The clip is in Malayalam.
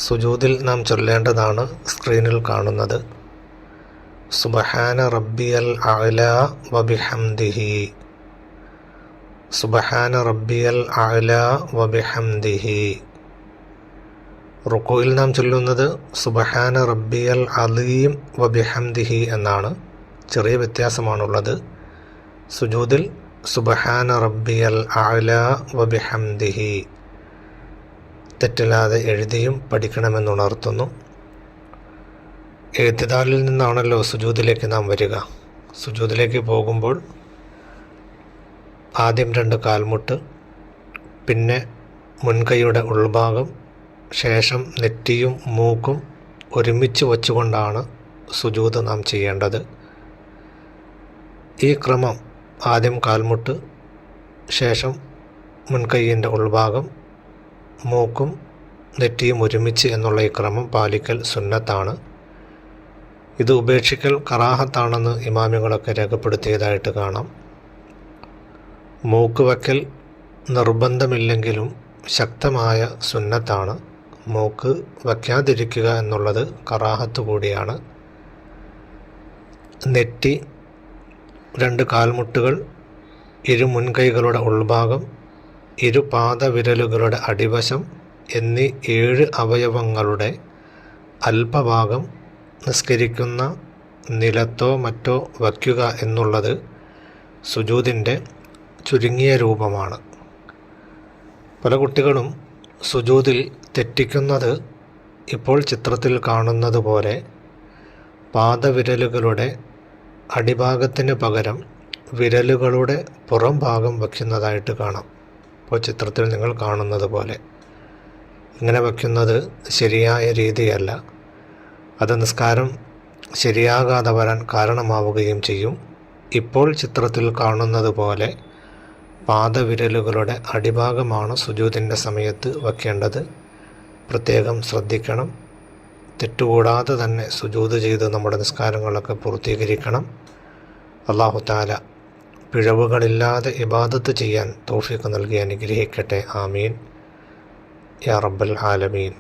സുജൂദിൽ നാം ചൊല്ലേണ്ടതാണ് സ്ക്രീനിൽ കാണുന്നത്. സുബ്ഹാന റബ്ബിയൽ അഅ്ലാ വബിഹംദിഹി. സുബ്ഹാന റബ്ബിയൽ അഅ്ലാ വബിഹംദിഹി. റുകൂഇൽ നാം ചൊല്ലുന്നത് സുബ്ഹാന റബ്ബിയൽ അലീം വബിഹംദിഹി എന്നാണ്. ചെറിയ വ്യത്യാസമാണുള്ളത്. സുജൂദിൽ സുബ്ഹാന റബ്ബിയൽ അഅ്ലാ വബിഹംദിഹി തെറ്റില്ലാതെ എഴുതിയും പഠിക്കണമെന്നുണർത്തുന്നു. എഴുത്തിദാലിൽ നിന്നാണല്ലോ സുജൂദിലേക്ക് നാം വരിക. സുജൂദിലേക്ക് പോകുമ്പോൾ ആദ്യം 2 കാൽമുട്ട്, പിന്നെ മുൻകൈയുടെ ഉൾഭാഗം, ശേഷം നെറ്റിയും മൂക്കും ഒരുമിച്ച് വച്ചുകൊണ്ടാണ് സുജൂദ് നാം ചെയ്യേണ്ടത്. ഈ ക്രമം ആദ്യം കാൽമുട്ട്, ശേഷം മുൻകൈയിൻ്റെ ഉൾഭാഗം, മൂക്കും നെറ്റിയും ഒരുമിച്ച് എന്നുള്ള ഈ ക്രമം പാലിക്കൽ സുന്നത്താണ്. ഇത് ഉപേക്ഷിക്കൽ കറാഹത്താണെന്ന് ഇമാമികളൊക്കെ രേഖപ്പെടുത്തിയതായിട്ട് കാണാം. മൂക്ക് വയ്ക്കൽ നിർബന്ധമില്ലെങ്കിലും ശക്തമായ സുന്നത്താണ്. മൂക്ക് വയ്ക്കാതിരിക്കുക എന്നുള്ളത് കറാഹത്ത് കൂടിയാണ്. നെറ്റി, 2 കാൽമുട്ടുകൾ, മുൻകൈകളുടെ ഉൾഭാഗം, പാദവിരലുകളുടെ അടിവശം എന്നീ 7 അവയവങ്ങളുടെ അല്പഭാഗം നിസ്കരിക്കുന്ന നിലത്തോ മറ്റോ വയ്ക്കുക എന്നുള്ളത് സുജൂദിൻ്റെ ചുരുങ്ങിയ രൂപമാണ്. പല കുട്ടികളും സുജൂദിൽ തെറ്റിക്കുന്നത് ഇപ്പോൾ ചിത്രത്തിൽ കാണുന്നത് പോലെ പാദവിരലുകളുടെ അടിഭാഗത്തിന് പകരം വിരലുകളുടെ പുറം ഭാഗം വയ്ക്കുന്നതായിട്ട് കാണാം. ഇപ്പോൾ ചിത്രത്തിൽ നിങ്ങൾ കാണുന്നത് പോലെ ഇങ്ങനെ വയ്ക്കുന്നത് ശരിയായ രീതിയല്ല. അത് നിസ്കാരം ശരിയാകാതെ വരാൻ കാരണമാവുകയും ചെയ്യും. ഇപ്പോൾ ചിത്രത്തിൽ കാണുന്നത് പോലെ പാദവിരലുകളുടെ അടിഭാഗമാണ് സുജൂദിൻ്റെ സമയത്ത് വയ്ക്കേണ്ടത്. പ്രത്യേകം ശ്രദ്ധിക്കണം. തെറ്റുകൂടാതെ തന്നെ സുജൂദ് ചെയ്ത് നമ്മുടെ നിസ്കാരങ്ങളൊക്കെ പൂർത്തീകരിക്കണം. അല്ലാഹു തആല പിഴവുകളില്ലാതെ ഇബാദത്ത് ചെയ്യാൻ തൗഫീഖ് നൽകി അനുഗ്രഹിക്കട്ടെ. ആമീൻ യാ റബ്ബൽ ആലമീൻ.